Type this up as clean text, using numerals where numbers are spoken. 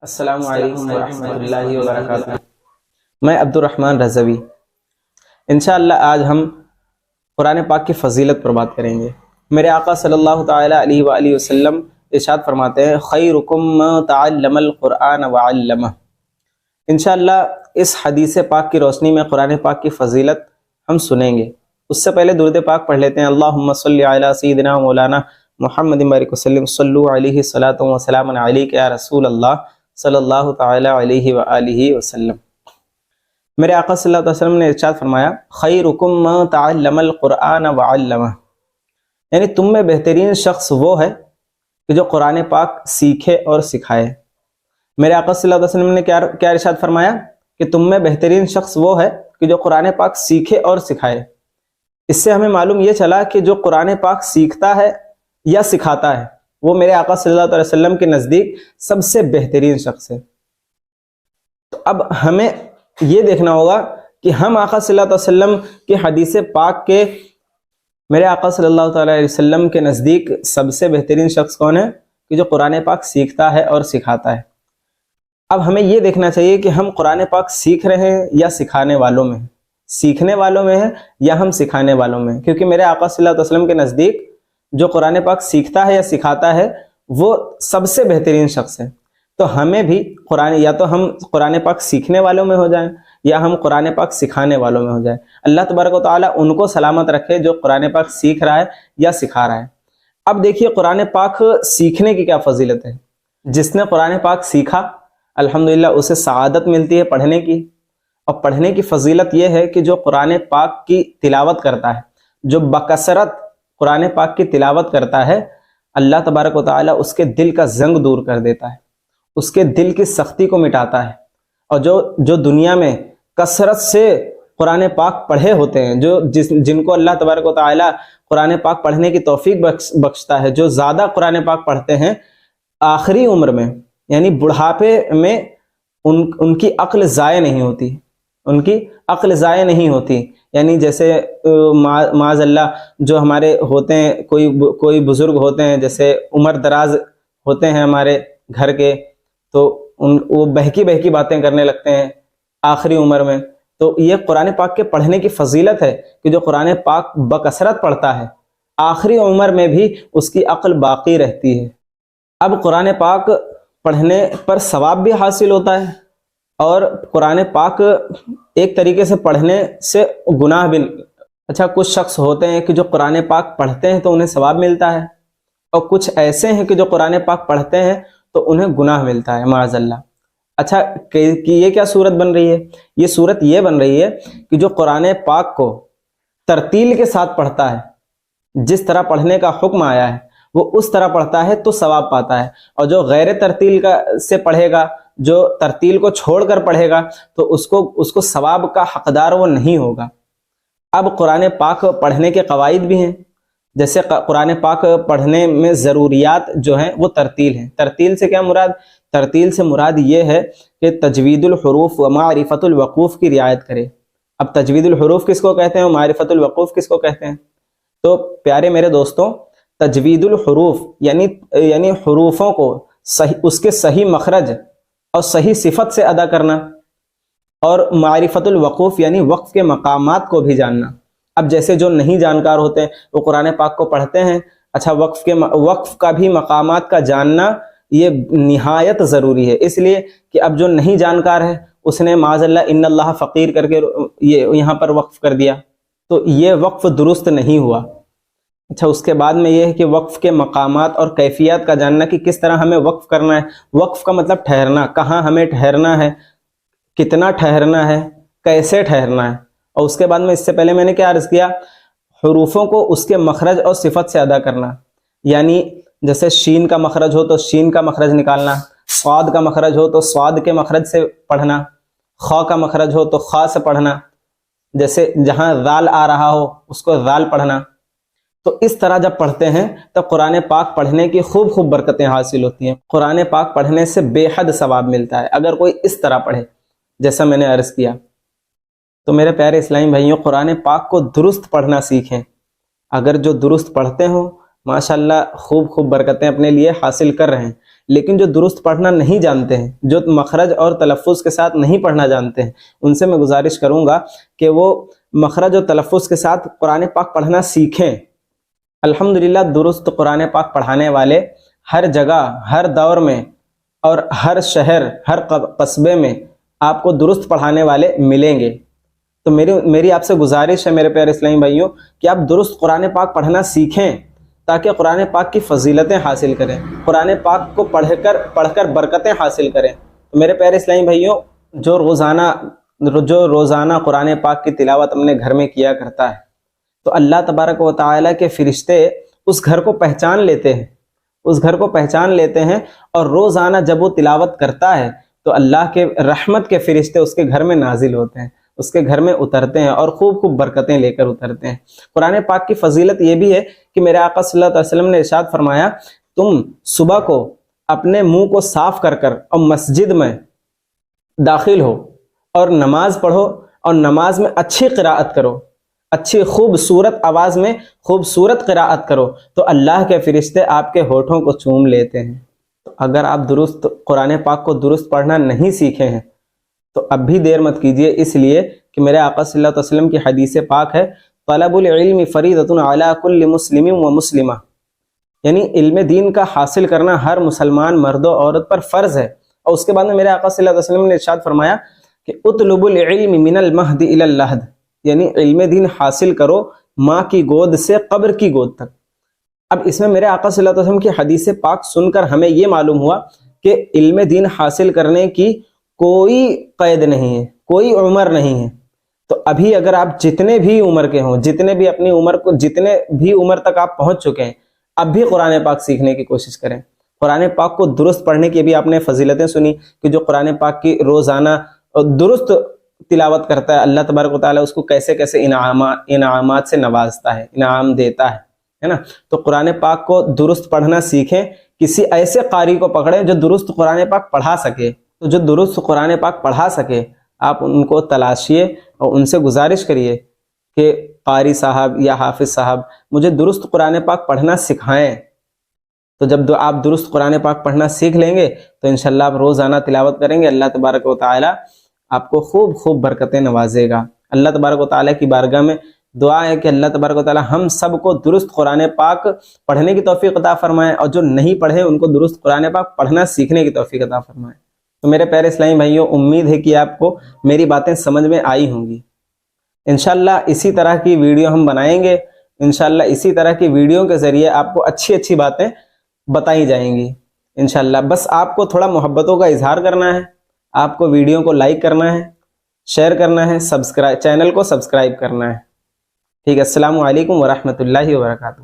السلام علیکم ورحمۃ اللہ وبرکاتہ۔ میں عبد الرحمن رضوی۔ انشاءاللہ آج ہم قرآن پاک کی فضیلت پر بات کریں گے۔ میرے آقا صلی اللہ تعالی علیہ وآلہ وسلم ارشاد فرماتے ہیں خیرکم من تعلم القرآن وعلمہ۔ انشاءاللہ اس حدیث پاک کی روشنی میں قرآن پاک کی فضیلت ہم سنیں گے۔ اس سے پہلے درود پاک پڑھ لیتے ہیں۔ اللہم صلی علی سیدنا مولانا محمد بارک وسلم صلو علیہ الصلاۃ والسلام علیک یا رسول اللہ صلی اللہ تعالی علیہ وآلہ وسلم۔ میرے آقا صلی اللہ علیہ وسلم نے ارشاد فرمایا خیرکم من تعلم القرآن وعلمہ، یعنی تم میں بہترین شخص وہ ہے کہ جو قرآن پاک سیکھے اور سکھائے۔ میرے آقا صلی اللہ علیہ وسلم نے کیا ارشاد فرمایا کہ تم میں بہترین شخص وہ ہے کہ جو قرآن پاک سیکھے اور سکھائے۔ اس سے ہمیں معلوم یہ چلا کہ جو قرآن پاک سیکھتا ہے یا سکھاتا ہے وہ میرے آقا صلی اللہ علیہ وسلم کے نزدیک سب سے بہترین شخص ہے۔ تو اب ہمیں یہ دیکھنا ہوگا کہ ہم آقا صلی اللہ علیہ وسلم کی حدیث پاک کے میرے آقا صلی اللہ تعالی علیہ وسلم کے نزدیک سب سے بہترین شخص کون ہے کہ جو قرآن پاک سیکھتا ہے اور سکھاتا ہے۔ اب ہمیں یہ دیکھنا چاہیے کہ ہم قرآن پاک سیکھ رہے ہیں یا سکھانے والوں میں ہیں، سیکھنے والوں میں ہیں یا ہم سکھانے والوں میں ہیں، کیونکہ میرے آقا صلی اللہ علیہ وسلم کے نزدیک جو قرآن پاک سیکھتا ہے یا سکھاتا ہے وہ سب سے بہترین شخص ہے۔ تو ہمیں بھی یا تو ہم قرآن پاک سیکھنے والوں میں ہو جائیں یا ہم قرآن پاک سکھانے والوں میں ہو جائیں۔ اللہ تبارک و تعالیٰ ان کو سلامت رکھے جو قرآن پاک سیکھ رہا ہے یا سکھا رہا ہے۔ اب دیکھیے قرآن پاک سیکھنے کی کیا فضیلت ہے۔ جس نے قرآن پاک سیکھا الحمدللہ اسے سعادت ملتی ہے پڑھنے کی، اور پڑھنے کی فضیلت یہ ہے کہ جو قرآن پاک کی تلاوت کرتا ہے، جو بکثرت قرآن پاک کی تلاوت کرتا ہے، اللہ تبارک و تعالیٰ اس کے دل کا زنگ دور کر دیتا ہے، اس کے دل کی سختی کو مٹاتا ہے۔ اور جو دنیا میں کثرت سے قرآن پاک پڑھے ہوتے ہیں، جن کو اللہ تبارک و تعالیٰ قرآن پاک پڑھنے کی توفیق بخشتا ہے، جو زیادہ قرآن پاک پڑھتے ہیں، آخری عمر میں یعنی بڑھاپے میں ان کی عقل ضائع نہیں ہوتی، ان کی عقل ضائع نہیں ہوتی۔ یعنی جیسے معاذ اللہ جو ہمارے ہوتے ہیں، کوئی بزرگ ہوتے ہیں جیسے عمر دراز ہوتے ہیں ہمارے گھر کے، تو وہ بہکی باتیں کرنے لگتے ہیں آخری عمر میں۔ تو یہ قرآن پاک کے پڑھنے کی فضیلت ہے کہ جو قرآن پاک بکثرت پڑھتا ہے آخری عمر میں بھی اس کی عقل باقی رہتی ہے۔ اب قرآن پاک پڑھنے پر ثواب بھی حاصل ہوتا ہے، اور قرآن پاک ایک طریقے سے پڑھنے سے گناہ بھی۔ اچھا، کچھ شخص ہوتے ہیں کہ جو قرآن پاک پڑھتے ہیں تو انہیں ثواب ملتا ہے، اور کچھ ایسے ہیں کہ جو قرآن پاک پڑھتے ہیں تو انہیں گناہ ملتا ہے معاذ اللہ۔ اچھا، کہ یہ کیا صورت بن رہی ہے؟ یہ صورت یہ بن رہی ہے کہ جو قرآن پاک کو ترتیل کے ساتھ پڑھتا ہے، جس طرح پڑھنے کا حکم آیا ہے وہ اس طرح پڑھتا ہے تو ثواب پاتا ہے، اور جو غیر ترتیل سے پڑھے گا، جو ترتیل کو چھوڑ کر پڑھے گا تو اس کو ثواب کا حقدار وہ نہیں ہوگا۔ اب قرآن پاک پڑھنے کے قواعد بھی ہیں، جیسے قرآن پاک پڑھنے میں ضروریات جو ہیں وہ ترتیل ہیں۔ ترتیل سے کیا مراد؟ ترتیل سے مراد یہ ہے کہ تجوید الحروف و معرفت الوقوف کی رعایت کرے۔ اب تجوید الحروف کس کو کہتے ہیں اور معرفت الوقوف کس کو کہتے ہیں؟ تو پیارے میرے دوستوں، تجوید الحروف یعنی حروفوں کو اس کے صحیح مخرج اور صحیح صفت سے ادا کرنا، اور معرفت الوقوف یعنی وقف کے مقامات کو بھی جاننا۔ اب جیسے جو نہیں جانکار ہوتے ہیں وہ قرآن پاک کو پڑھتے ہیں، اچھا وقف کا بھی مقامات کا جاننا یہ نہایت ضروری ہے، اس لیے کہ اب جو نہیں جانکار ہے اس نے معاذ اللہ ان اللہ فقیر کر کے یہاں پر وقف کر دیا، تو یہ وقف درست نہیں ہوا۔ اچھا، اس کے بعد میں یہ ہے کہ وقف کے مقامات اور کیفیات کا جاننا کہ کس طرح ہمیں وقف کرنا ہے۔ وقف کا مطلب ٹھہرنا، کہاں ہمیں ٹھہرنا ہے، کتنا ٹھہرنا ہے، کیسے ٹھہرنا ہے۔ اور اس کے بعد میں اس سے پہلے میں نے کیا عرض کیا، حروفوں کو اس کے مخرج اور صفت سے ادا کرنا، یعنی جیسے شین کا مخرج ہو تو شین کا مخرج نکالنا، صاد کا مخرج ہو تو صاد کے مخرج سے پڑھنا، خا کا مخرج ہو تو خا سے پڑھنا، جیسے جہاں ذال آ رہا ہو اس کو ذال پڑھنا۔ تو اس طرح جب پڑھتے ہیں تب قرآن پاک پڑھنے کی خوب برکتیں حاصل ہوتی ہیں۔ قرآن پاک پڑھنے سے بے حد ثواب ملتا ہے اگر کوئی اس طرح پڑھے جیسا میں نے عرض کیا۔ تو میرے پیارے اسلامی بھائیوں، قرآن پاک کو درست پڑھنا سیکھیں۔ اگر جو درست پڑھتے ہوں ماشاءاللہ خوب برکتیں اپنے لیے حاصل کر رہے ہیں، لیکن جو درست پڑھنا نہیں جانتے ہیں، جو مخرج اور تلفظ کے ساتھ نہیں پڑھنا جانتے ہیں، ان سے میں گزارش کروں گا کہ وہ مخرج اور تلفظ کے ساتھ قرآن پاک پڑھنا سیکھیں۔ الحمدللہ درست قرآن پاک پڑھانے والے ہر جگہ، ہر دور میں اور ہر شہر، ہر قصبے میں آپ کو درست پڑھانے والے ملیں گے۔ تو میری آپ سے گزارش ہے میرے پیارے اسلامی بھائیوں کہ آپ درست قرآن پاک پڑھنا سیکھیں تاکہ قرآن پاک کی فضیلتیں حاصل کریں، قرآن پاک کو پڑھ کر برکتیں حاصل کریں۔ تو میرے پیارے اسلامی بھائیوں، جو روزانہ قرآن پاک کی تلاوت اپنے گھر میں کیا کرتا ہے تو اللہ تبارک و تعالیٰ کے فرشتے اس گھر کو پہچان لیتے ہیں، اور روزانہ جب وہ تلاوت کرتا ہے تو اللہ کے رحمت کے فرشتے اس کے گھر میں نازل ہوتے ہیں، اس کے گھر میں اترتے ہیں اور خوب خوب برکتیں لے کر اترتے ہیں۔ قرآن پاک کی فضیلت یہ بھی ہے کہ میرے آقا صلی اللہ علیہ وسلم نے ارشاد فرمایا، تم صبح کو اپنے منہ کو صاف کر اور مسجد میں داخل ہو اور نماز پڑھو، اور نماز میں اچھی قراءت کرو، اچھی خوبصورت آواز میں خوبصورت قراءت کرو، تو اللہ کے فرشتے آپ کے ہونٹوں کو چوم لیتے ہیں۔ تو اگر آپ درست قرآن پاک کو درست پڑھنا نہیں سیکھے ہیں تو اب بھی دیر مت کیجیے، اس لیے کہ میرے آقا صلی اللہ علیہ وسلم کی حدیث پاک ہے، طلب العلم فریضۃ علی کل مسلم و مسلمہ، یعنی علم دین کا حاصل کرنا ہر مسلمان مرد و عورت پر فرض ہے۔ اور اس کے بعد میں میرے آقا صلی اللہ علیہ وسلم نے ارشاد فرمایا کہ اطلب العلم من المہد الی اللحد، یعنی علم دین حاصل کرو ماں کی گود سے قبر کی گود تک۔ اب اس میں میرے آقا صلی اللہ علیہ وسلم کی حدیث پاک سن کر ہمیں یہ معلوم ہوا کہ علم دین حاصل کرنے کی کوئی قید نہیں ہے، کوئی عمر نہیں ہے۔ تو ابھی اگر آپ جتنے بھی عمر کے ہوں، جتنے بھی اپنی عمر کو، جتنے بھی عمر تک آپ پہنچ چکے ہیں، اب بھی قرآن پاک سیکھنے کی کوشش کریں۔ قرآن پاک کو درست پڑھنے کی بھی آپ نے فضیلتیں سنی کہ جو قرآن پاک کی روزانہ درست تلاوت کرتا ہے، اللہ تبارک و تعالیٰ اس کو کیسے کیسے انعامات سے نوازتا ہے، انعام دیتا ہے نا۔ تو قرآن پاک کو درست پڑھنا سیکھیں، کسی ایسے قاری کو پکڑیں جو درست قرآن پاک پڑھا سکے، تو جو درست قرآن پاک پڑھا سکے آپ ان کو تلاشیے اور ان سے گزارش کریے کہ قاری صاحب یا حافظ صاحب مجھے درست قرآن پاک پڑھنا سکھائیں۔ تو جب آپ درست قرآن پاک پڑھنا سیکھ لیں گے تو انشاءاللہ آپ روزانہ تلاوت کریں گے، اللہ تبارک و تعالیٰ آپ کو خوب خوب برکتیں نوازے گا۔ اللہ تبارک و تعالیٰ کی بارگاہ میں دعا ہے کہ اللہ تبارک و تعالیٰ ہم سب کو درست قرآن پاک پڑھنے کی توفیق عطا فرمائے، اور جو نہیں پڑھے ان کو درست قرآن پاک پڑھنا سیکھنے کی توفیق عطا فرمائے۔ تو میرے پیارے اسلامی بھائیوں، امید ہے کہ آپ کو میری باتیں سمجھ میں آئی ہوں گی۔ انشاءاللہ اسی طرح کی ویڈیو ہم بنائیں گے، انشاءاللہ اسی طرح کی ویڈیو کے ذریعے آپ کو اچھی اچھی باتیں بتائی جائیں گی انشاءاللہ۔ بس آپ کو تھوڑا محبتوں کا اظہار کرنا ہے، آپ کو ویڈیو کو لائک کرنا ہے، شیئر کرنا ہے، چینل کو سبسکرائب کرنا ہے۔ ٹھیک ہے، السلام علیکم ورحمۃ اللہ وبرکاتہ۔